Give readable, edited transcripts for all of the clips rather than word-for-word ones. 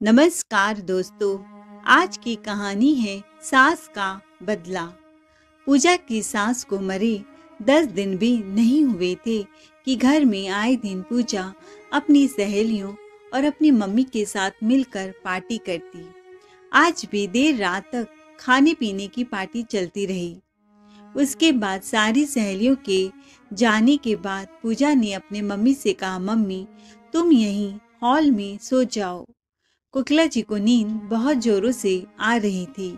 नमस्कार दोस्तों। आज की कहानी है सास का बदला। पूजा की सास को मरे 10 दिन भी नहीं हुए थे कि घर में आए दिन पूजा अपनी सहेलियों और अपनी मम्मी के साथ मिलकर पार्टी करती। आज भी देर रात तक खाने पीने की पार्टी चलती रही। उसके बाद सारी सहेलियों के जाने के बाद पूजा ने अपने मम्मी से कहा, मम्मी तुम यहीं हॉल में सो जाओ। कोकिला जी को नींद बहुत जोरों से आ रही थी।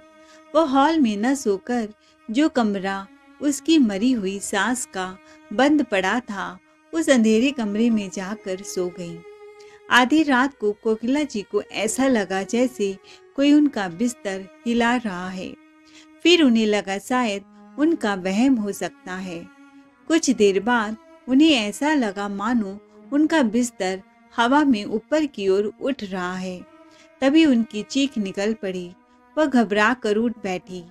वो हॉल में न सोकर जो कमरा उसकी मरी हुई सास का बंद पड़ा था, उस अंधेरे कमरे में जाकर सो गई। आधी रात को कोकिला जी को ऐसा लगा जैसे कोई उनका बिस्तर हिला रहा है। फिर उन्हें लगा शायद उनका वहम हो सकता है। कुछ देर बाद उन्हें ऐसा लगा मानो उनका बिस्तर हवा में ऊपर की ओर उठ रहा है। तभी उनकी चीख निकल पड़ी। वह घबरा कर उठ बैठी।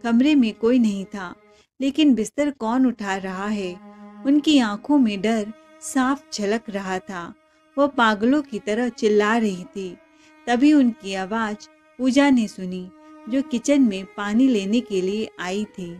कमरे में कोई नहीं था, लेकिन बिस्तर कौन उठा रहा है? उनकी आंखों में डर साफ झलक रहा था। वह पागलों की तरह चिल्ला रही थी। तभी उनकी आवाज पूजा ने सुनी, जो किचन में पानी लेने के लिए आई थी।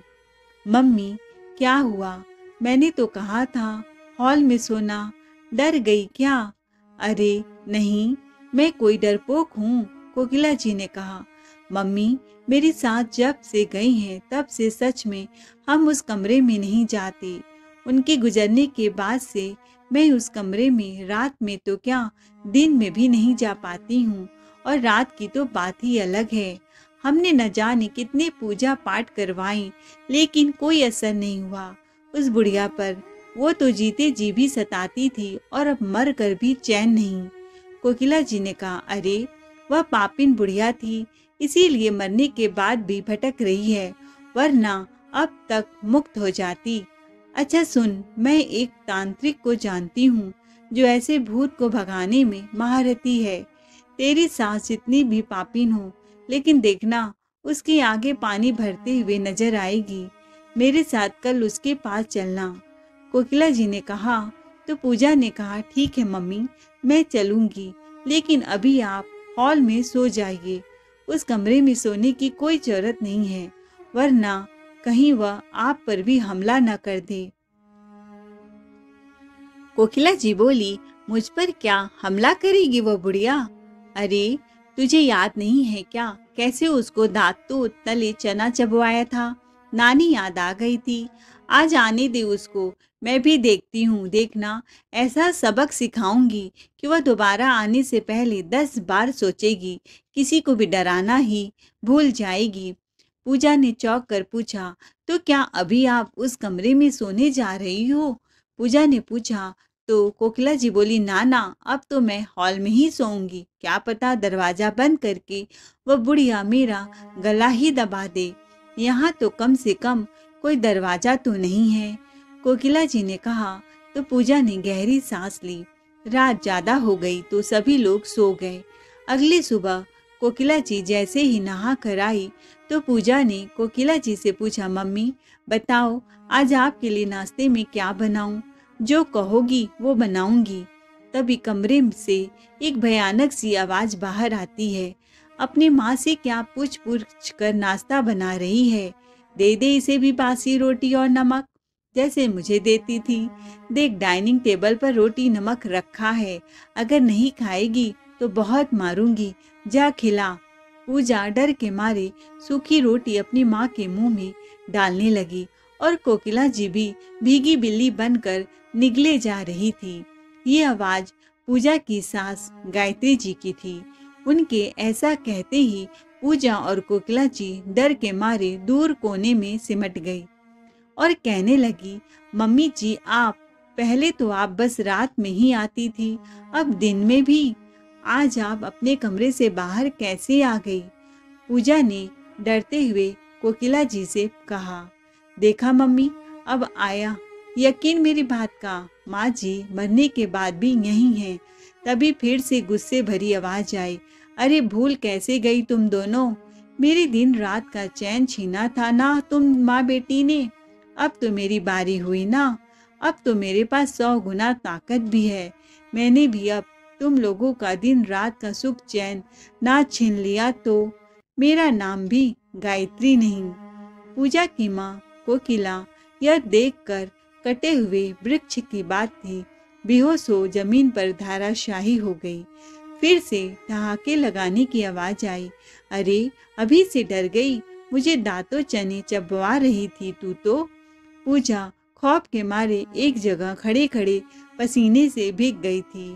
मम्मी, क्या हुआ? मैंने तो कहा था हॉल में सोना। डर गई क्या? अरे नहीं, मैं कोई डरपोक हूँ, कोकिला जी ने कहा। मम्मी, मेरी सास जब से गई हैं तब से सच में हम उस कमरे में नहीं जाते। उनके गुजरने के बाद से मैं उस कमरे में रात में तो क्या, दिन में भी नहीं जा पाती हूँ। और रात की तो बात ही अलग है। हमने न जाने कितने पूजा पाठ करवाई, लेकिन कोई असर नहीं हुआ उस बुढ़िया पर। वो तो जीते जी भी सताती थी और अब मर कर भी चैन नहीं। कोकिला जी ने कहा, अरे वह पापिन बुढ़िया थी, इसीलिए मरने के बाद भी भटक रही है, वरना अब तक मुक्त हो जाती। अच्छा सुन, मैं एक तांत्रिक को जानती हूँ जो ऐसे भूत को भगाने में महारथी है। तेरी सास जितनी भी पापिन हो, लेकिन देखना उसके आगे पानी भरते हुए नजर आएगी। मेरे साथ कल उसके पास चलना। कोकिला जी ने कहा। तो पूजा ने कहा, ठीक है मम्मी, मैं चलूंगी, लेकिन अभी आप हॉल में सो जाइए। उस कमरे में सोने की कोई जरूरत नहीं है, वरना कहीं वह आप पर भी हमला न कर दे। कोकिला जी बोली, मुझ पर क्या हमला करेगी वह बुढ़िया? अरे तुझे याद नहीं है क्या, कैसे उसको दांतों तले चना चबवाया था? नानी याद आ गई थी। आज आने दे उसको, मैं भी देखती हूँ। देखना, ऐसा सबक सिखाऊंगी कि वह दोबारा आने से पहले 10 बार सोचेगी, किसी को भी डराना ही भूल जाएगी। पूजा ने चौंक कर पूछा, तो क्या अभी आप उस कमरे में सोने जा रही हो? पूजा ने पूछा। तो कोकिला जी बोली, ना ना, अब तो मैं हॉल में ही सोऊंगी। क्या पता दरवाजा बंद करके वह बुढ़िया मेरा गला ही दबा दे। यहाँ तो कम से कम कोई दरवाजा तो नहीं है, कोकिला जी ने कहा। तो पूजा ने गहरी सांस ली। रात ज्यादा हो गई तो सभी लोग सो गए। अगली सुबह कोकिला जी जैसे ही नहा कर आई तो पूजा ने कोकिला जी से पूछा, मम्मी बताओ, आज आपके लिए नाश्ते में क्या बनाऊं? जो कहोगी वो बनाऊंगी। तभी कमरे से एक भयानक सी आवाज बाहर आती है। अपनी माँ से क्या पूछ पूछ कर नाश्ता बना रही है? दे दे इसे भी बासी रोटी और नमक, जैसे मुझे देती थी। देख, डाइनिंग टेबल पर रोटी नमक रखा है, अगर नहीं खाएगी तो बहुत मारूंगी, जा खिला। पूजा डर के मारे सूखी रोटी अपनी माँ के मुंह में डालने लगी और कोकिला जी भी भीगी बिल्ली बनकर निगले जा रही थी। ये आवाज पूजा की सास गायत्री जी की थी। उनके ऐसा कहते ही पूजा और कोकिला जी डर के मारे दूर कोने में सिमट गई और कहने लगी, मम्मी जी आप, पहले तो आप बस रात में ही आती थी, अब दिन में भी। आज आप अपने कमरे से बाहर कैसे आ गई? पूजा ने डरते हुए कोकिला जी से कहा। देखा मम्मी, अब आया यकीन मेरी बात का। माँ जी मरने के बाद भी यही हैं। तभी फिर से गुस्से भरी आवाज आई, अरे भूल कैसे गई तुम दोनों? मेरी दिन रात का चैन छीना था ना तुम माँ बेटी ने। अब तो मेरी बारी हुई ना। अब तो मेरे पास 100 गुना ताकत भी है। मैंने भी अब तुम लोगों का दिन रात का सुख चैन ना छीन लिया तो मेरा नाम भी गायत्री नहीं। पूजा की माँ कोकिला यह देखकर कटे हुए वृक्ष की बात थी, बेहोश हो जमीन पर धाराशाही हो गई। फिर से ठहाके लगाने की आवाज आई। अरे अभी से डर गई, मुझे दांतों चने चबवा रही थी तू तो। पूजा खौफ के मारे एक जगह खड़े खड़े पसीने से भीग गई थी।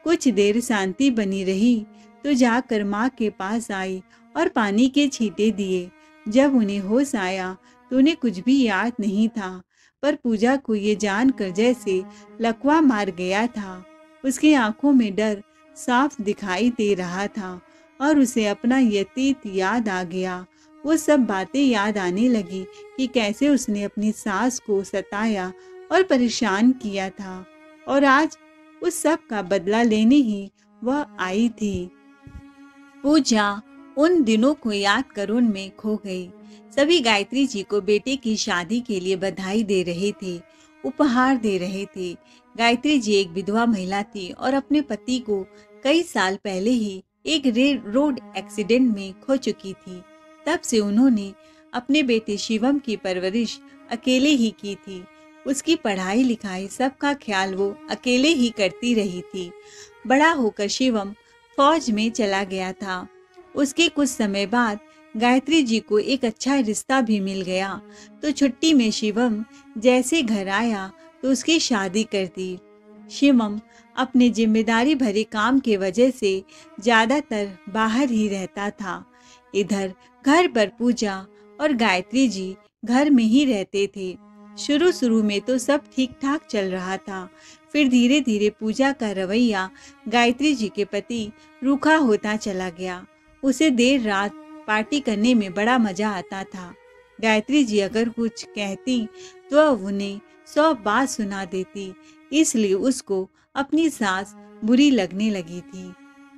कुछ देर शांति बनी रही तो जाकर माँ के पास आई और पानी के छींटे दिए। जब उन्हें होश आया तो उन्हें कुछ भी याद नहीं था, पर पूजा को ये जानकर जैसे लकवा मार गया था। उसकी आंखों में डर साफ दिखाई दे रहा था और उसे अपना यतीत याद आ गया। वो सब बातें याद आने लगी कि कैसे उसने अपनी सास को सताया और परेशान किया था, और आज उस सब का बदला लेने ही वह आई थी। पूजा उन दिनों को याद कर उनमें खो गई। सभी गायत्री जी को बेटे की शादी के लिए बधाई दे रहे थे, उपहार दे रहे थे। गायत्री जी एक विधवा महिला थी और अपने पति को कई साल पहले ही एक रोड एक्सीडेंट में खो चुकी थी। तब से उन्होंने अपने बेटे शिवम की परवरिश अकेले ही की थी। उसकी पढ़ाई लिखाई सबका ख्याल वो अकेले ही करती रही थी। बड़ा होकर शिवम फौज में चला गया था। उसके कुछ समय बाद गायत्री जी को एक अच्छा रिश्ता भी मिल गया, तो छुट्टी में शिवम जैसे घर आया तो उसकी शादी कर दी। शिवम अपने जिम्मेदारी भरे काम के वजह से ज्यादातर बाहर ही रहता था। इधर घर पर पूजा और गायत्री जी घर में ही रहते थे। शुरू में तो सब ठीक ठाक चल रहा था, फिर धीरे धीरे पूजा का रवैया गायत्री जी के प्रति रूखा होता चला गया। उसे देर रात पार्टी करने में बड़ा मजा आता था। गायत्री जी अगर कुछ कहती तो उन्हें 100 बात सुना देती, इसलिए उसको अपनी सास बुरी लगने लगी थी।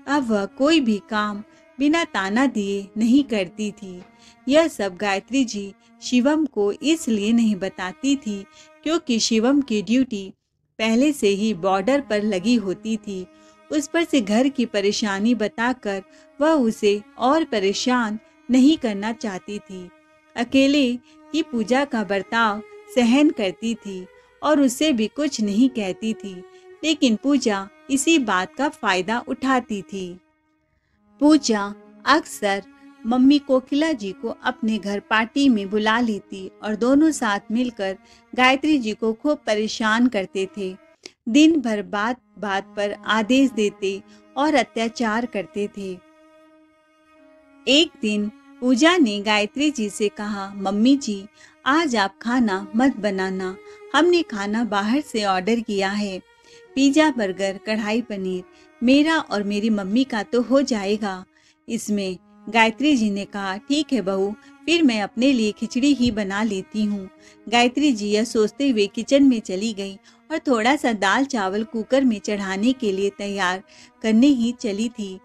अब वह कोई भी काम बिना ताना दिए नहीं करती थी। यह सब गायत्री जी शिवम को इसलिए नहीं बताती थी क्योंकि शिवम की ड्यूटी पहले से ही बॉर्डर पर लगी होती थी। उस पर से घर की परेशानी बताकर वह उसे और परेशान नहीं करना चाहती थी। अकेले की पूजा का बर्ताव सहन करती थी और उससे भी कुछ नहीं कहती थी, लेकिन पूजा इसी बात का फायदा उठाती थी। पूजा अक्सर मम्मी कोकिला जी को अपने घर पार्टी में बुला लेती और दोनों साथ मिलकर गायत्री जी को खूब परेशान करते थे। दिन भर बात बात पर आदेश देते और अत्याचार करते थे। एक दिन पूजा ने गायत्री जी से कहा, मम्मी जी आज आप खाना मत बनाना, हमने खाना बाहर से ऑर्डर किया है। पिज्जा, बर्गर, कढ़ाई पनीर मेरा और मेरी मम्मी का तो हो जाएगा। इसमें गायत्री जी ने कहा, ठीक है बहू, फिर मैं अपने लिए खिचड़ी ही बना लेती हूँ। गायत्री जी यह सोचते हुए किचन में चली गई और थोड़ा सा दाल चावल कुकर में चढ़ाने के लिए तैयार करने ही चली थी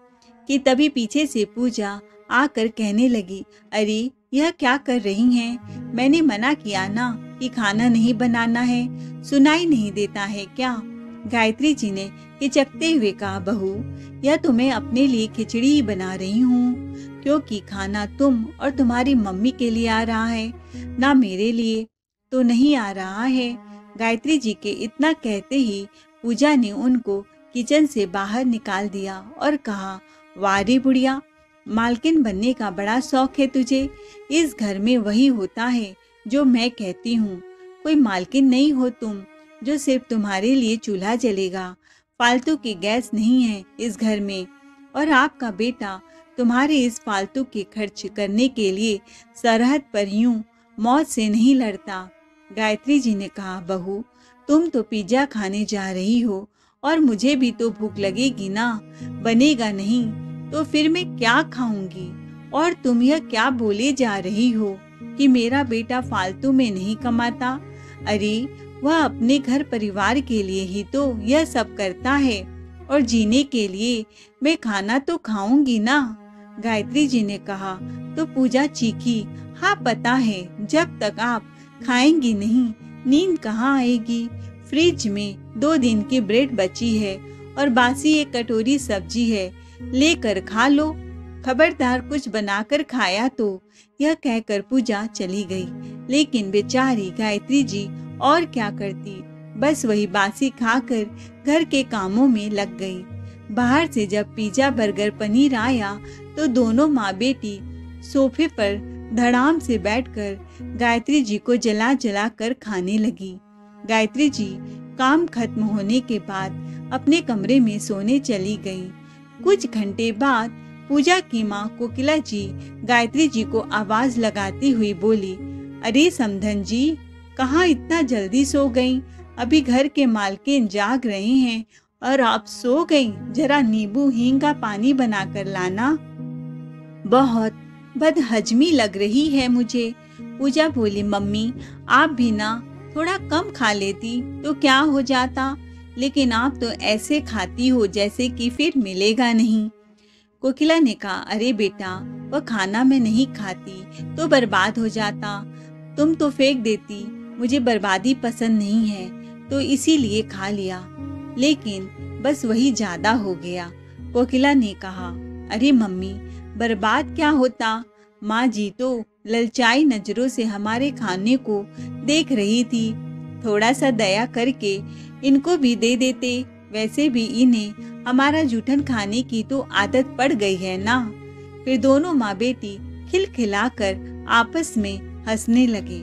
कि तभी पीछे से पूजा आकर कहने लगी, अरे यह क्या कर रही हैं? मैंने मना किया ना कि खाना नहीं बनाना है, सुनाई नहीं देता है क्या? गायत्री जी ने हिचकते हुए कहा, बहू यह तो मैं अपने लिए खिचड़ी ही बना रही हूँ, क्योंकि खाना तुम और तुम्हारी मम्मी के लिए आ रहा है, ना मेरे लिए तो नहीं आ रहा है। गायत्री जी के इतना कहते ही पूजा ने उनको किचन से बाहर निकाल दिया और कहा, वारी बुढ़िया, मालकिन बनने का बड़ा शौक है तुझे। इस घर में वही होता है जो मैं कहती हूँ। कोई मालकिन नहीं हो तुम जो सिर्फ तुम्हारे लिए चूल्हा जलेगा। फालतू की गैस नहीं है इस घर में, और आपका बेटा तुम्हारे इस फालतू के खर्च करने के लिए सरहद पर यूं मौत से नहीं लड़ता। गायत्री जी ने कहा, बहू तुम तो पिज्जा खाने जा रही हो और मुझे भी तो भूख लगेगी ना, बनेगा नहीं तो फिर मैं क्या खाऊंगी? और तुम यह क्या बोले जा रही हो कि मेरा बेटा फालतू में नहीं कमाता? अरे वह अपने घर परिवार के लिए ही तो यह सब करता है, और जीने के लिए मैं खाना तो खाऊंगी ना। गायत्री जी ने कहा तो पूजा चीखी, हाँ पता है, जब तक आप खाएंगी नहीं नींद कहाँ आएगी। फ्रिज में 2 दिन की ब्रेड बची है और बासी एक कटोरी सब्जी है, लेकर खा लो, खबरदार कुछ बनाकर खाया तो। यह कहकर पूजा चली गई। लेकिन बेचारी गायत्री जी और क्या करती, बस वही बासी खाकर घर के कामों में लग गई। बाहर से जब पिज्जा बर्गर पनीर आया तो दोनों माँ बेटी सोफे पर धड़ाम से बैठकर गायत्री जी को जला जला कर खाने लगी। गायत्री जी काम खत्म होने के बाद अपने कमरे में सोने चली गई। कुछ घंटे बाद पूजा की माँ कोकिला जी गायत्री जी को आवाज लगाती हुई बोली, अरे समधन जी, कहाँ इतना जल्दी सो गईं? अभी घर के मालकिन जाग रहे हैं और आप सो गईं। जरा नींबू हींग का पानी बनाकर लाना, बहुत बदहजमी लग रही है मुझे। पूजा बोली, मम्मी आप भी ना थोड़ा कम खा लेती तो क्या हो जाता, लेकिन आप तो ऐसे खाती हो जैसे कि फिर मिलेगा नहीं। कोकिला ने कहा, अरे बेटा, वह खाना मैं नहीं खाती तो बर्बाद हो जाता, तुम तो फेंक देती। मुझे बर्बादी पसंद नहीं है तो इसीलिए खा लिया, लेकिन बस वही ज्यादा हो गया। कोकिला ने कहा, अरे मम्मी, बर्बाद क्या होता? माँ जी तो ललचाई नजरों से हमारे खाने को देख रही थी, थोड़ा सा दया करके इनको भी दे देते। वैसे भी इन्हें हमारा जूठन खाने की तो आदत पड़ गई है ना। फिर दोनों माँ बेटी खिलखिलाकर आपस में हंसने लगे।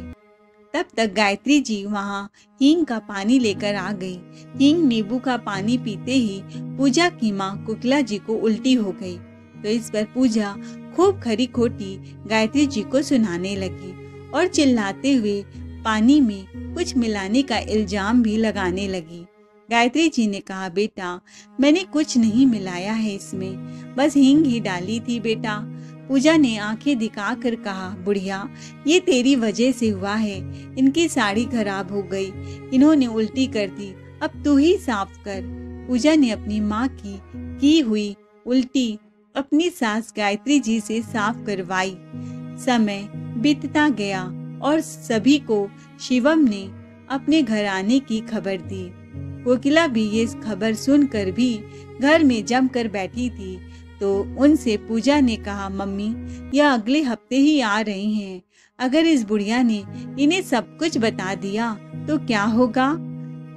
तब तक गायत्री जी वहाँ हींग का पानी लेकर आ गई। हींग नींबू का पानी पीते ही पूजा की माँ कोकिला जी को उल्टी हो गई, तो इस पर पूजा खूब खरी खोटी गायत्री जी को सुनाने लगी और चिल्लाते हुए पानी में कुछ मिलाने का इल्जाम भी लगाने लगी। गायत्री जी ने कहा, बेटा, मैंने कुछ नहीं मिलाया है इसमें, बस हींग ही डाली थी बेटा। पूजा ने आंखें दिखाकर कहा, बुढ़िया, ये तेरी वजह से हुआ है। इनकी साड़ी खराब हो गई, इन्होंने उल्टी कर दी, अब तू ही साफ कर। पूजा ने अपनी माँ की हुई उल्टी अपनी सास गायत्री जी से साफ करवाई। समय बीतता गया और सभी को शिवम ने अपने घर आने की खबर दी। कोकिला भी ये खबर सुनकर भी घर में जमकर बैठी थी, तो उनसे पूजा ने कहा, मम्मी, यह अगले हफ्ते ही आ रही हैं। अगर इस बुढ़िया ने इन्हें सब कुछ बता दिया तो क्या होगा?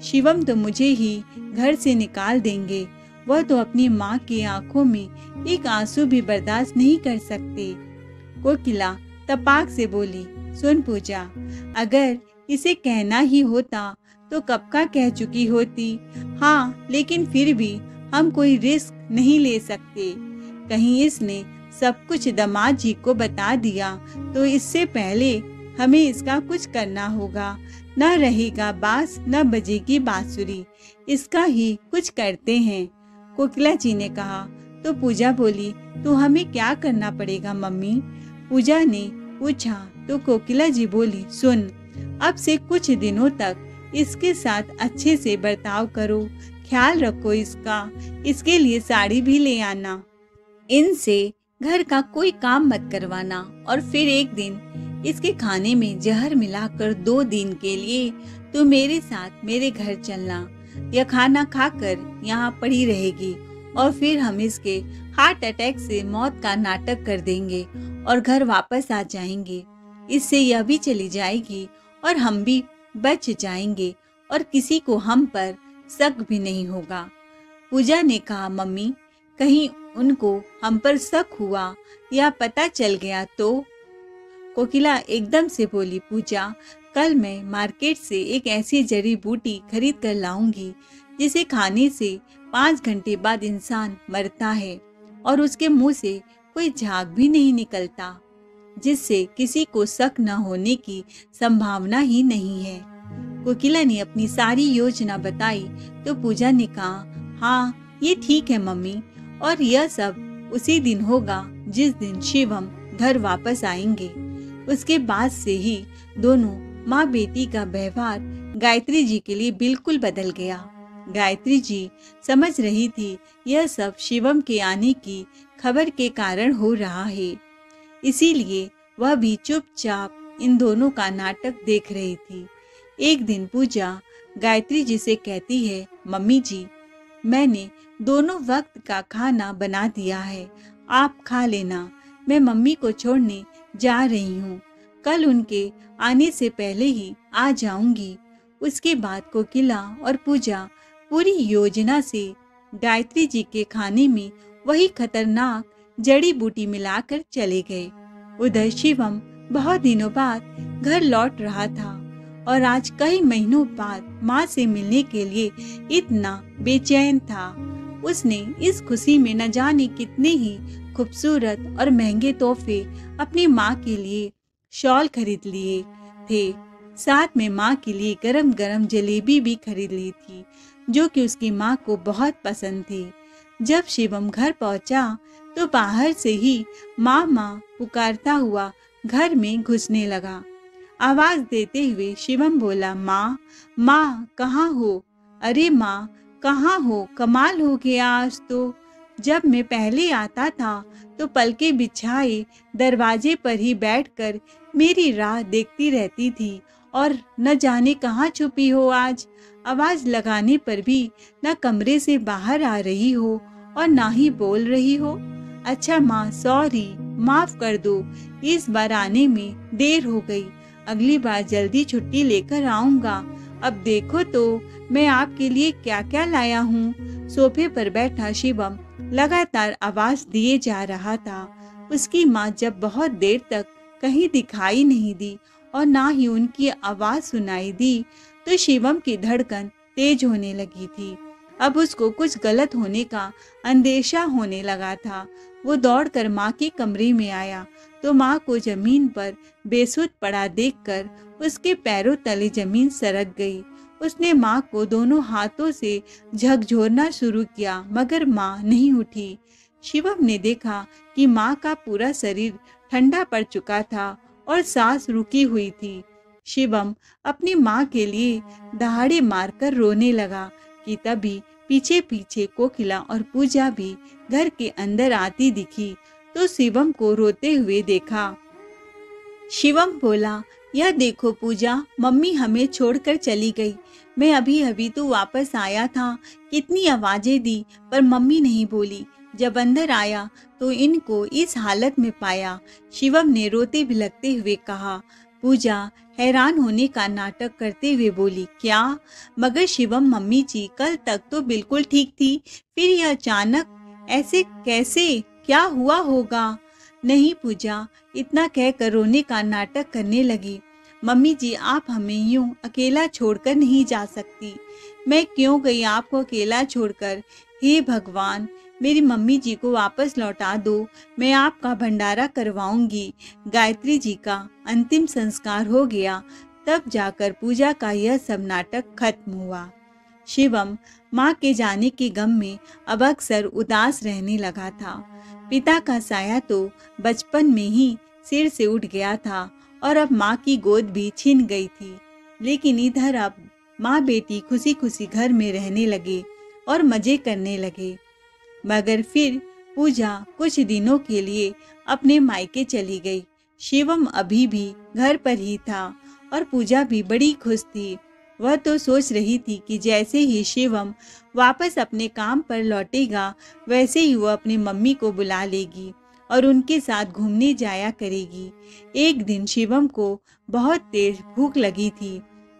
शिवम तो मुझे ही घर से निकाल देंगे। वह तो अपनी माँ की आंखों में एक आंसू भी बर्दाश्त नहीं कर सकते। कोकिला तपाक से बोली, सुन पूजा, अगर इसे कहना ही होता तो कब का कह चुकी होती। हाँ, लेकिन फिर भी हम कोई रिस्क नहीं ले सकते। कहीं इसने सब कुछ दामाद जी को बता दिया तो इससे पहले हमें इसका कुछ करना होगा। न रहेगा बांस न बजेगी बांसुरी, इसका ही कुछ करते हैं। कोकिला जी ने कहा। तो पूजा बोली, तो हमें क्या करना पड़ेगा मम्मी? पूजा ने पूछा तो कोकिला जी बोली, सुन, अब से कुछ दिनों तक इसके साथ अच्छे से बर्ताव करो, ख्याल रखो इसका, इसके लिए साड़ी भी ले आना, इनसे घर का कोई काम मत करवाना, और फिर एक दिन इसके खाने में जहर मिलाकर 2 दिन के लिए तो मेरे साथ मेरे घर चलना। यह खाना खाकर यहाँ पड़ी रहेगी और फिर हम इसके हार्ट अटैक से मौत का नाटक कर देंगे और घर वापस आ जाएंगे। इससे यह भी चली जाएगी और हम भी बच जाएंगे और किसी को हम पर शक भी नहीं होगा। पूजा ने कहा, मम्मी, कहीं उनको हम पर शक हुआ या पता चल गया तो? कोकिला एकदम से बोली, पूजा, कल मैं मार्केट से एक ऐसी जड़ी बूटी खरीद कर लाऊंगी जिसे खाने से 5 घंटे बाद इंसान मरता है और उसके मुंह से कोई झाग भी नहीं निकलता, जिससे किसी को शक न होने की संभावना ही नहीं है। कोकिला ने अपनी सारी योजना बताई तो पूजा ने कहा, हाँ, ये ठीक है मम्मी, और यह सब उसी दिन होगा जिस दिन शिवम घर वापस आएंगे। उसके बाद से ही दोनों माँ बेटी का व्यवहार गायत्री जी के लिए बिल्कुल बदल गया। गायत्री जी समझ रही थी यह सब शिवम के आने की खबर के कारण हो रहा है, इसीलिए वह भी चुपचाप इन दोनों का नाटक देख रही थी। एक दिन पूजा गायत्री जी से कहती है, मम्मी जी, मैंने दोनों वक्त का खाना बना दिया है, आप खा लेना। मैं मम्मी को छोड़ने जा रही हूँ, कल उनके आने से पहले ही आ जाऊंगी। उसके बाद कोकिला और पूजा पूरी योजना से गायत्री जी के खाने में वही खतरनाक जड़ी बूटी मिलाकर चले गए। उधर शिवम बहुत दिनों बाद घर लौट रहा था और आज कई महीनों बाद माँ से मिलने के लिए इतना बेचैन था। उसने इस खुशी में न जाने कितने ही खूबसूरत और महंगे तोहफे अपनी माँ के लिए शॉल खरीद लिए थे। साथ में माँ के लिए गरम गरम जलेबी भी खरीद ली थी, जो कि उसकी माँ को बहुत पसंद थी। जब शिवम घर पहुंचा तो बाहर से ही माँ माँ पुकारता हुआ घर में घुसने लगा। आवाज देते हुए शिवम बोला, माँ माँ कहाँ हो? अरे माँ कहाँ हो? कमाल हो गया आज तो। जब मैं पहले आता था तो पलके बिछाए दरवाजे पर ही बैठकर मेरी राह देखती रहती थी और न जाने कहाँ छुपी हो आज। आवाज लगाने पर भी न कमरे से बाहर आ रही हो और ना ही बोल रही हो। अच्छा माँ, सॉरी, माफ कर दो, इस बार आने में देर हो गई। अगली बार जल्दी छुट्टी लेकर आऊंगा। अब देखो तो मैं आपके लिए क्या क्या लाया हूँ। सोफे पर बैठा शिवम लगातार आवाज दिए जा रहा था। उसकी माँ जब बहुत देर तक कहीं दिखाई नहीं दी और ना ही उनकी आवाज सुनाई दी तो शिवम की धड़कन तेज होने लगी थी। अब उसको कुछ गलत होने का अंदेशा होने लगा था। वो दौड़कर माँ के कमरे में आया तो माँ को जमीन पर बेसुध पड़ा देखकर उसके पैरों तले जमीन सरक गई। उसने माँ को दोनों हाथों से झकझोरना शुरू किया मगर माँ नहीं उठी। शिवम ने देखा कि माँ का पूरा शरीर ठंडा पड़ चुका था और सांस रुकी हुई थी। शिवम अपनी माँ के लिए दहाड़े मारकर रोने लगा कि तभी पीछे पीछे कोकिला और पूजा भी घर के अंदर आती दिखी तो शिवम को रोते हुए देखा। शिवम बोला, यह देखो पूजा, मम्मी हमें छोड़कर चली गई। मैं अभी अभी तो वापस आया था, कितनी आवाजें दी पर मम्मी नहीं बोली। जब अंदर आया तो इनको इस हालत में पाया। शिवम ने रोते बिलखते हुए कहा। पूजा हैरान होने का नाटक करते हुए बोली, क्या? मगर शिवम, मम्मी जी कल तक तो बिल्कुल ठीक थी, फिर यह अचानक ऐसे कैसे? क्या हुआ होगा? नहीं पूजा, इतना कहकर रोने का नाटक करने लगी। मम्मी जी, आप हमें यूं अकेला छोड़कर नहीं जा सकती। मैं क्यों गई आपको अकेला छोड़कर? हे भगवान, मेरी मम्मी जी को वापस लौटा दो। मैं आपका भंडारा करवाऊंगी। गायत्री जी का अंतिम संस्कार हो गया, तब जाकर पूजा का यह सब नाटक खत्म हुआ। शिवम माँ के जाने के गम में अब अक्सर उदास रहने लगा था। पिता का साया तो बचपन में ही सिर से उठ गया था और अब माँ की गोद भी छिन गई थी। लेकिन इधर अब माँ बेटी खुशी खुशी घर में रहने लगे और मजे करने लगे। मगर फिर पूजा कुछ दिनों के लिए अपने मायके चली गई। शिवम अभी भी घर पर ही था और पूजा भी बड़ी खुश थी। वह तो सोच रही थी कि जैसे ही शिवम वापस अपने काम पर लौटेगा वैसे ही वह अपनी मम्मी को बुला लेगी और उनके साथ घूमने जाया करेगी। एक दिन शिवम को बहुत तेज भूख लगी थी।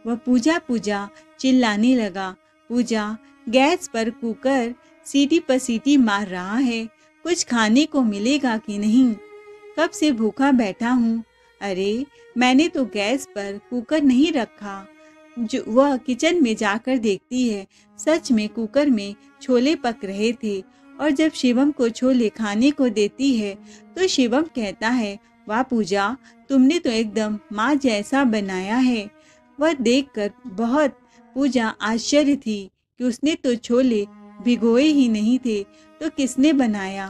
वह पूजा पूजा चिल्लाने लगा। पूजा, गैस पर कुकर सीटी पर सीटी मार रहा है, कुछ खाने को मिलेगा कि नहीं? कब से भूखा बैठा हूँ। अरे, मैंने तो गैस पर कुकर नहीं रखा। जो वह किचन में जाकर देखती है, सच में कुकर में छोले पक रहे थे और जब शिवम को छोले खाने को देती है तो शिवम कहता है, वाह पूजा, तुमने तो एकदम माँ जैसा बनाया है। वह देखकर बहुत पूजा आश्चर्य थी कि उसने तो छोले भिगोए ही नहीं थे तो किसने बनाया।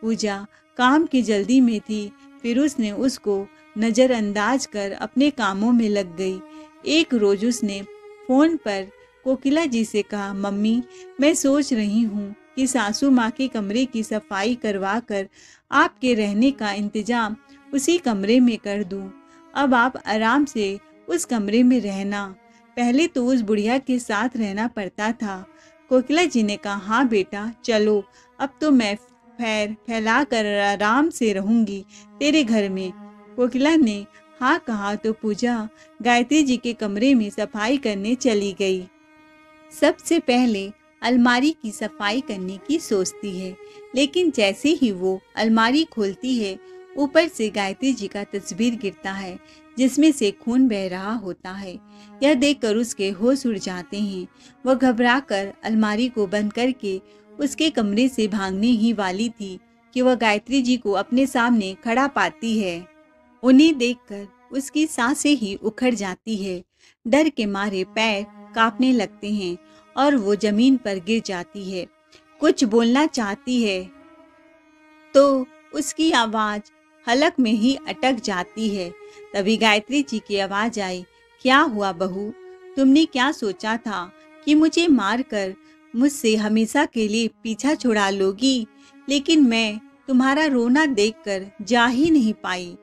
पूजा काम की जल्दी में थी, फिर उसने उसको नज़रअंदाज कर अपने कामों में लग गई। एक रोज उसने फोन पर कोकिला जी से कहा, मम्मी, मैं सोच रही हूँ कि सासू माँ के कमरे की सफाई करवा कर आपके रहने का इंतजाम उसी कमरे में कर दूँ। अब आप आराम से उस कमरे में रहना। पहले तो उस बुढ़िया के साथ रहना पड़ता था, कोकिला जी ने कहा, हाँ बेटा चलो, अब तो मैं पैर फैला कर आराम से रहूंगी तेरे घर में। कोकिला ने हाँ कहा तो पूजा गायत्री जी के कमरे में सफाई करने चली गई। सबसे पहले अलमारी की सफाई करने की सोचती है, लेकिन जैसे ही वो अलमारी खोलती है, ऊपर से गायत्री जी का तस्वीर गिरता है जिसमें से खून बह रहा होता है। यह देखकर उसके होश उड़ जाते हैं। वह घबराकर अलमारी को बंद करके उसके कमरे से भागने ही वाली थी कि वह गायत्री जी को अपने सामने खड़ा पाती है। उन्हें देखकर उसकी सांसें ही उखड़ जाती है। डर के मारे पैर कांपने लगते हैं और वो जमीन पर गिर जाती है। कुछ बोलना चाहती है तो उसकी आवाज हलक में ही अटक जाती है। तभी गायत्री जी की आवाज आई, क्या हुआ बहू? तुमने क्या सोचा था कि मुझे मारकर मुझसे हमेशा के लिए पीछा छुड़ा लोगी? लेकिन मैं तुम्हारा रोना देखकर जा ही नहीं पाई।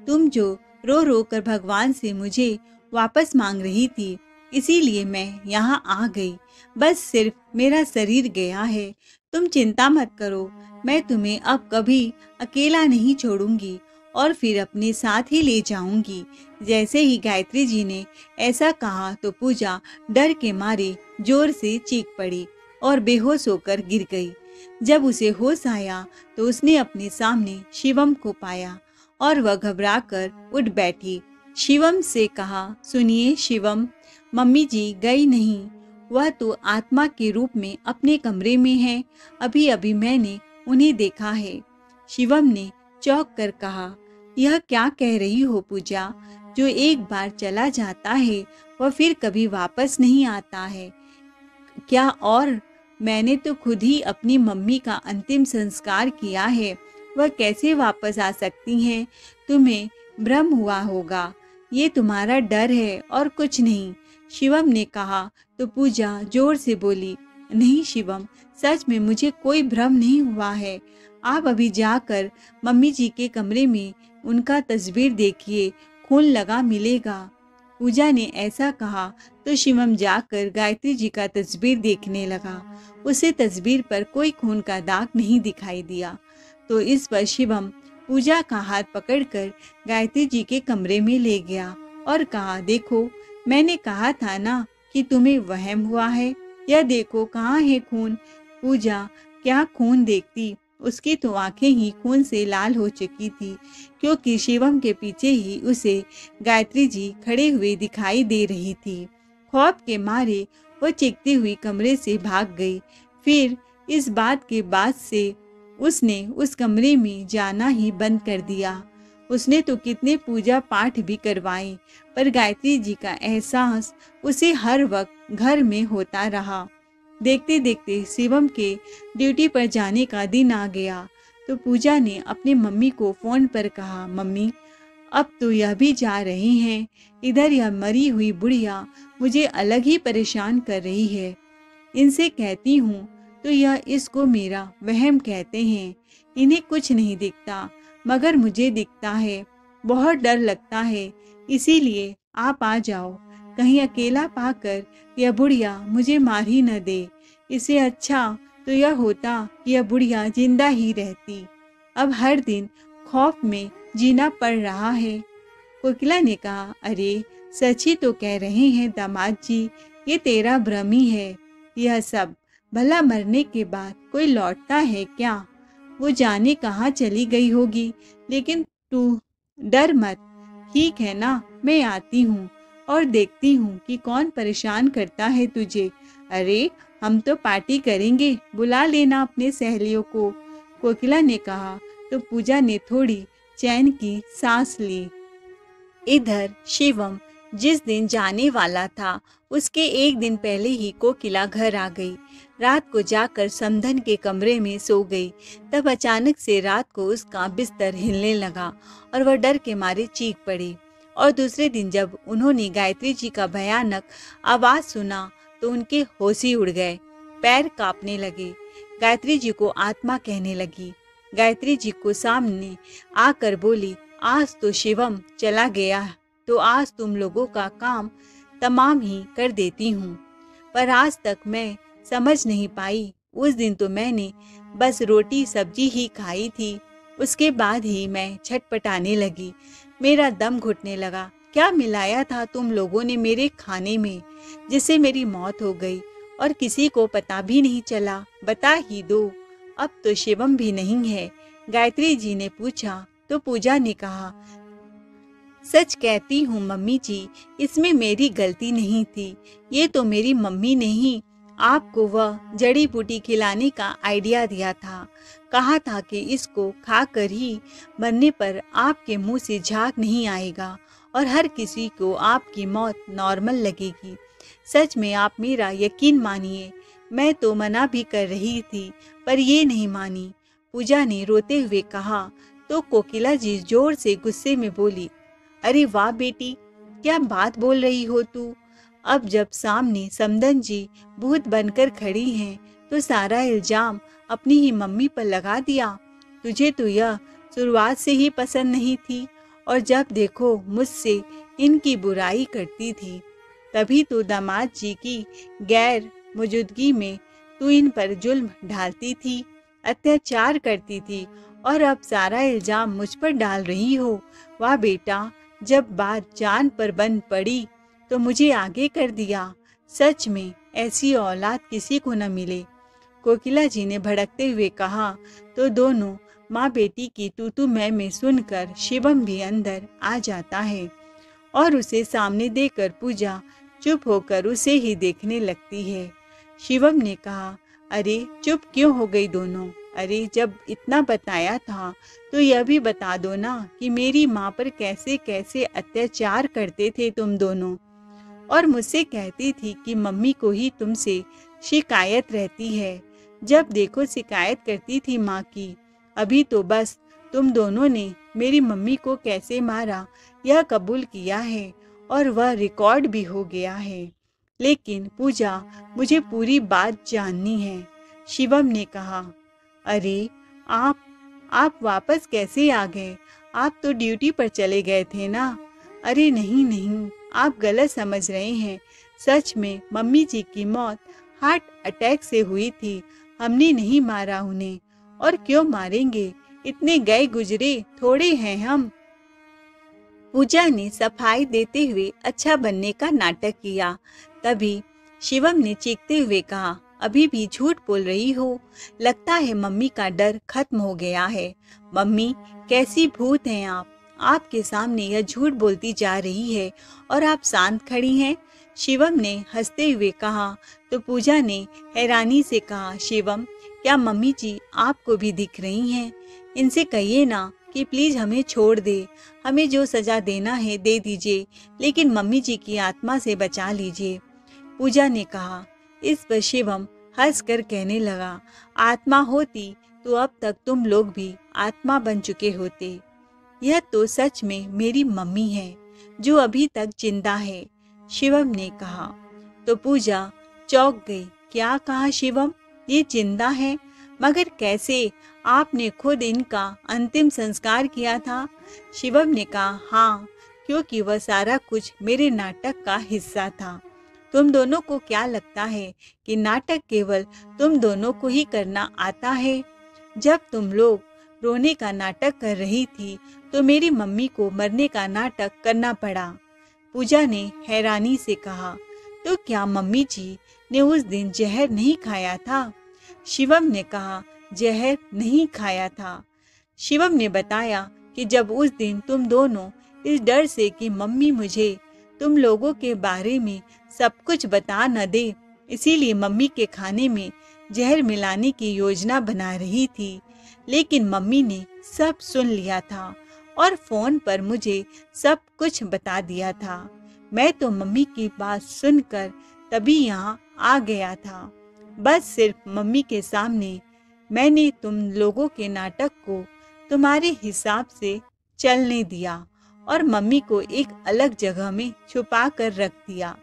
तुम जो रो रो कर भगवान से मुझे वापस मांग रही थी, इसीलिए मैं यहाँ आ गई। बस सिर्फ मेरा शरीर गया है। तुम चिंता मत करो, मैं तुम्हें अब कभी अकेला नहीं छोड़ूंगी और फिर अपने साथ ही ले जाऊंगी। जैसे ही गायत्री जी ने ऐसा कहा तो पूजा डर के मारे जोर से चीख पड़ी और बेहोश होकर गिर गई। जब उसे होश आया तो उसने अपने सामने शिवम को पाया और वह घबराकर उठ बैठी। शिवम से कहा, सुनिए शिवम, मम्मी जी गई नहीं, वह तो आत्मा के रूप में अपने कमरे में है। अभी अभी मैंने उन्हें देखा है। शिवम ने चौंक कर कहा, यह क्या कह रही हो पूजा? जो एक बार चला जाता है वह फिर कभी वापस नहीं आता है क्या? और मैंने तो खुद ही अपनी मम्मी का अंतिम संस्कार किया है, वह कैसे वापस आ सकती हैं? तुम्हें भ्रम हुआ होगा, ये तुम्हारा डर है और कुछ नहीं। शिवम ने कहा तो पूजा जोर से बोली, नहीं शिवम, सच में मुझे कोई भ्रम नहीं हुआ है। आप अभी जाकर मम्मी जी के कमरे में उनका तस्वीर देखिए, खून लगा मिलेगा। पूजा ने ऐसा कहा तो शिवम जाकर गायत्री जी का तस्वीर देखने लगा। उसे तस्वीर पर कोई खून का दाग नहीं दिखाई दिया। तो इस पर शिवम पूजा का हाथ पकड़कर गायत्री जी के कमरे में ले गया और कहा, देखो मैंने कहा था ना कि तुम्हें वहम हुआ है, यह देखो कहाँ है खून। पूजा क्या खून देखती, उसकी तो आंखें ही खून से लाल हो चुकी थी, क्योंकि शिवम के पीछे ही उसे गायत्री जी खड़े हुए दिखाई दे रही थी। खौफ के मारे वह चीखती हुई कमरे से भाग गई। फिर इस बात के बाद से उसने उस कमरे में जाना ही बंद कर दिया। उसने तो कितने पूजा पाठ भी करवाए, पर गायत्री जी का एहसास उसे हर वक्त घर में होता रहा। देखते देखते शिवम के ड्यूटी पर जाने का दिन आ गया तो पूजा ने अपनी मम्मी को फोन पर कहा, मम्मी अब तो यह भी जा रहे हैं, इधर यह मरी हुई बुढ़िया मुझे अलग ही परेशान कर रही है। इनसे कहती हूँ तो यह इसको मेरा वहम कहते हैं। इन्हें कुछ नहीं दिखता, मगर मुझे दिखता है। बहुत डर लगता है, इसीलिए आप आ जाओ। कहीं अकेला पाकर यह बुढ़िया मुझे मार ही न दे। इससे अच्छा तो यह होता कि यह बुढ़िया जिंदा ही रहती। अब हर दिन खौफ में जीना पड़ रहा है। कोकिला ने कहा, अरे सच ही तो कह रहे हैं दामाद जी, ये तेरा भ्रम ही है यह सब। भला मरने के बाद कोई लौटता है क्या? वो जाने कहाँ चली गई होगी, लेकिन तू डर मत, ठीक है ना? मैं आती हूँ और देखती हूँ कि कौन परेशान करता है तुझे। अरे हम तो पार्टी करेंगे, बुला लेना अपने सहेलियों को, कोकिला ने कहा। तो पूजा ने थोड़ी चैन की सांस ली। इधर शिवम जिस दिन जाने वाला था उसके एक दिन पहले ही कोकिला घर आ गई। रात को जाकर समधन के कमरे में सो गई। तब अचानक से रात को उसका बिस्तर हिलने लगा और वह डर के मारे चीख पड़ी। और दूसरे दिन जब उन्होंने गायत्री जी का भयानक आवाज सुना तो उनके होश ही उड़ गए, पैर कांपने लगे। गायत्री जी को आत्मा कहने लगी। गायत्री जी को सामने आकर बोली, आज तो शिवम चला गया तो आज तुम लोगों का काम तमाम ही कर देती हूँ, पर आज तक मैं समझ नहीं पाई। उस दिन तो मैंने बस रोटी सब्जी ही खाई थी। उसके बाद ही मैं छटपटाने लगी, मेरा दम घुटने लगा। क्या मिलाया था तुम लोगों ने मेरे खाने में, जिससे मेरी मौत हो गई और किसी को पता भी नहीं चला? बता ही दो। अब तो शिवम भी नहीं है, गायत्री जी ने पूछा। तो पूजा ने कहा, सच कहती हूँ मम्मी जी, इसमें मेरी गलती नहीं थी। ये तो मेरी मम्मी ने ही आपको वह जड़ी बूटी खिलाने का आइडिया दिया था। कहा था कि इसको खाकर ही मरने पर आपके मुंह से झाग नहीं आएगा और हर किसी को आपकी मौत नॉर्मल लगेगी। सच में आप मेरा यकीन मानिए, मैं तो मना भी कर रही थी पर ये नहीं मानी। पूजा ने रोते हुए कहा। तो कोकिला जी जोर से गुस्से में बोली, अरे वाह बेटी, क्या बात बोल रही हो तू? अब जब सामने समदन जी भूत बनकर खड़ी हैं तो सारा इल्जाम अपनी ही मम्मी पर लगा दिया। तुझे तो यह शुरुआत से ही पसंद नहीं थी और जब देखो मुझसे इनकी बुराई करती थी। तभी तो दामाद जी की गैर मौजूदगी में तू इन पर जुल्म ढालती थी, अत्याचार करती थी और अब सारा इल्जाम मुझ पर डाल रही हो। वाह बेटा, जब बात जान पर बन पड़ी तो मुझे आगे कर दिया। सच में ऐसी औलाद किसी को न मिले। कोकिला जी ने भड़कते हुए कहा। तो दोनों माँ बेटी की तू तू मैं सुनकर शिवम भी अंदर आ जाता है और उसे सामने देकर पूजा चुप होकर उसे ही देखने लगती है। शिवम ने कहा, अरे चुप क्यों हो गई दोनों? अरे जब इतना बताया था तो यह भी बता दो ना कि मेरी माँ पर कैसे कैसे अत्याचार करते थे तुम दोनों, और मुझसे कहती थी कि मम्मी को ही तुमसे शिकायत रहती है। जब देखो शिकायत करती थी माँ की। अभी तो बस तुम दोनों ने मेरी मम्मी को कैसे मारा यह कबूल किया है और वह रिकॉर्ड भी हो गया है। लेकिन पूजा, मुझे पूरी बात जाननी है। शिवम ने कहा, अरे आप वापस कैसे आ गए? आप तो ड्यूटी पर चले गए थे ना? अरे नहीं नहीं, आप गलत समझ रहे हैं। सच में मम्मी जी की मौत हार्ट अटैक से हुई थी। हमने नहीं मारा उन्हें, और क्यों मारेंगे? इतने गए गुजरे थोड़े हैं हम। पूजा ने सफाई देते हुए अच्छा बनने का नाटक किया। तभी शिवम ने चीखते हुए कहा, अभी भी झूठ बोल रही हो? लगता है मम्मी का डर खत्म हो गया है। मम्मी, कैसी भूत हैं आप? आपके सामने यह झूठ बोलती जा रही है और आप शांत खड़ी हैं। शिवम ने हंसते हुए कहा। तो पूजा ने हैरानी से कहा, शिवम, क्या मम्मी जी आपको भी दिख रही हैं? इनसे कहिए ना कि प्लीज हमें छोड़ दे। हमें जो सजा देना है दे दीजिए, लेकिन मम्मी जी की आत्मा से बचा लीजिए। पूजा ने कहा। इस पर शिवम हंस कर कहने लगा, आत्मा होती तो अब तक तुम लोग भी आत्मा बन चुके होते। यह तो सच में मेरी मम्मी है जो अभी तक जिंदा है, शिवम ने कहा। तो पूजा चौंक गई। क्या कहा शिवम? ये जिंदा है? मगर कैसे? आपने खुद इनका अंतिम संस्कार किया था? शिवम ने कहा, हाँ, क्योंकि वह सारा कुछ मेरे नाटक का हिस्सा था। तुम दोनों को क्या लगता है कि नाटक केवल तुम दोनों को ही करना आता है? जब तुम लोग रोने का नाटक कर रही थी तो मेरी मम्मी को मरने का नाटक करना पड़ा। पूजा ने हैरानी से कहा। तो क्या मम्मी जी ने उस दिन जहर नहीं खाया था? शिवम ने कहा, जहर नहीं खाया था। शिवम ने बताया कि जब उस दिन तुम दोनों इस डर से कि मम्मी मुझे तुम लोगों के बारे में सब कुछ बता न दे, इसीलिए मम्मी के खाने में जहर मिलाने की योजना बना रही थी। लेकिन मम्मी ने सब सुन लिया था और फोन पर मुझे सब कुछ बता दिया था। मैं तो मम्मी की बात सुनकर तभी यहाँ आ गया था। बस सिर्फ मम्मी के सामने मैंने तुम लोगों के नाटक को तुम्हारे हिसाब से चलने दिया और मम्मी को एक अलग जगह में छुपा कर रख दिया।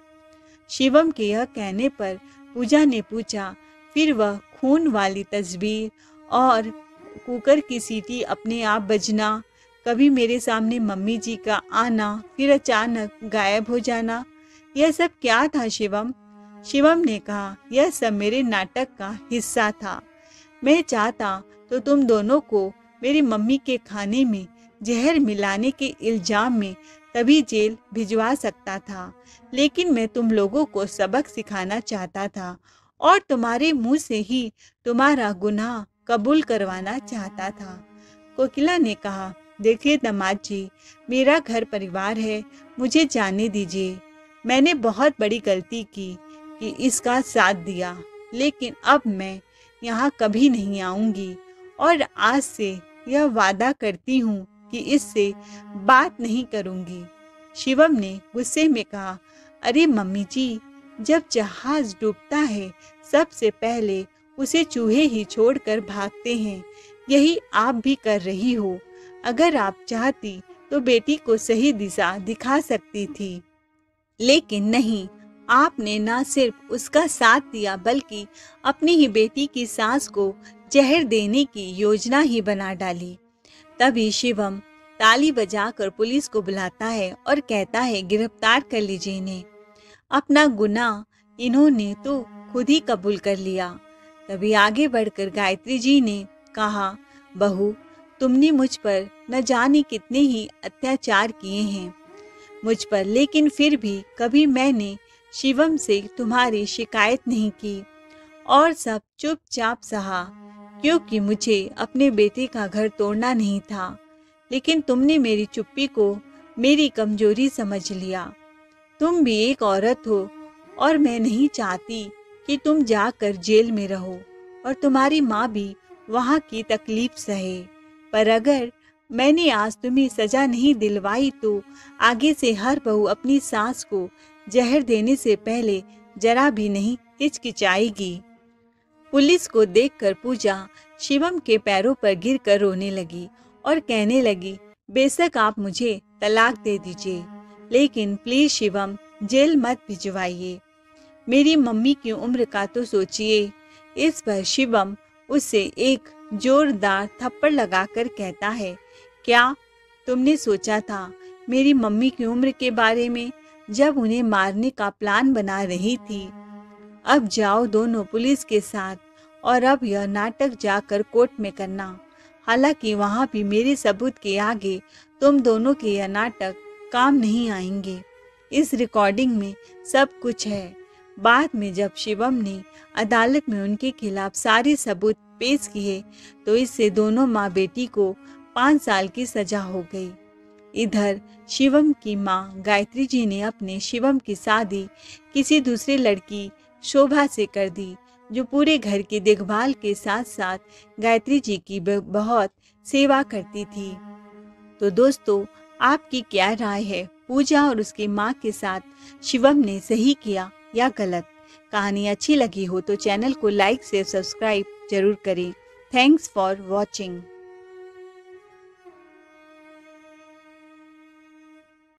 शिवम के यह कहने पर पूजा ने पूछा, फिर वह खून वाली तस्वीर और कुकर की सीटी अपने आप बजना, कभी मेरे सामने मम्मी जी का आना, फिर अचानक गायब हो जाना, यह सब क्या था शिवम? शिवम ने कहा, यह सब मेरे नाटक का हिस्सा था। मैं चाहता तो तुम दोनों को मेरी मम्मी के खाने में जहर मिलाने के इल्जाम में तभी जेल भिजवा सकता था, लेकिन मैं तुम लोगों को सबक सिखाना चाहता था और तुम्हारे मुंह से ही तुम्हारा गुनाह कबूल करवाना चाहता था। कोकिला ने कहा, देखिए दामाद जी, मेरा घर परिवार है, मुझे जाने दीजिए। मैंने बहुत बड़ी गलती की कि इसका साथ दिया, लेकिन अब मैं यहाँ कभी नहीं आऊँगी और आज से यह वादा करती हूँ कि इससे बात नहीं करूँगी। शिवम ने गुस्से में कहा, अरे मम्मी जी, जब जहाज डूबता है सबसे पहले उसे चूहे ही छोड़कर भागते हैं। यही आप भी कर रही हो। अगर आप चाहती तो बेटी को सही दिशा दिखा सकती थी, लेकिन नहीं, आपने ना सिर्फ उसका साथ दिया बल्कि अपनी ही बेटी की सांस को जहर देने की योजना ही बना डाली। तभी शिवम ताली बजाकर पुलिस को बुलाता है और कहता है, गिरफ्तार कर लीजिए इन्हें। अपना गुनाह इन्होंने तो खुद ही कबूल कर लिया। तभी आगे बढ़कर गायत्री जी ने कहा, बहू, तुमने मुझ पर न जाने कितने ही अत्याचार किए हैं मुझ पर, लेकिन फिर भी कभी मैंने शिवम से तुम्हारी शिकायत नहीं की और सब चुपचाप सहा, क्योंकि मुझे अपने बेटे का घर तोड़ना नहीं था। लेकिन तुमने मेरी चुप्पी को मेरी कमजोरी समझ लिया। तुम भी एक औरत हो और मैं नहीं चाहती कि तुम जाकर जेल में रहो और तुम्हारी माँ भी वहाँ की तकलीफ सहे। पर अगर मैंने आज तुम्हें सजा नहीं दिलवाई तो आगे से हर बहू अपनी सास को जहर देने से पहले जरा भी नहीं हिचकिचाएगी। पुलिस को देखकर पूजा शिवम के पैरों पर गिरकर रोने लगी और कहने लगी, बेशक आप मुझे तलाक दे दीजिए, लेकिन प्लीज शिवम, जेल मत भिजवाइए। मेरी मम्मी की उम्र का तो सोचिए। इस पर शिवम उससे एक जोरदार थप्पड़ लगाकर कहता है, क्या तुमने सोचा था मेरी मम्मी की उम्र के बारे में जब उन्हें मारने का प्लान बना रही थी? अब जाओ दोनों पुलिस के साथ और अब यह नाटक जाकर कोर्ट में करना। हालांकि वहां भी मेरे सबूत के आगे तुम दोनों के यह नाटक काम नहीं आएंगे। इस रिकॉर्डिंग में सब कुछ है। बाद में जब शिवम ने अदालत में उनके खिलाफ सारे सबूत पेश किए तो इससे दोनों माँ बेटी को 5 साल की सजा हो गई। इधर शिवम की माँ गायत्री जी ने अपने शिवम की शादी किसी दूसरी लड़की शोभा से कर दी, जो पूरे घर की देखभाल के साथ साथ गायत्री जी की बहुत सेवा करती थी। तो दोस्तों, आपकी क्या राय है? पूजा और उसकी माँ के साथ शिवम ने सही किया या गलत? कहानी अच्छी लगी हो तो चैनल को लाइक से सब्सक्राइब जरूर करें। Thanks for watching.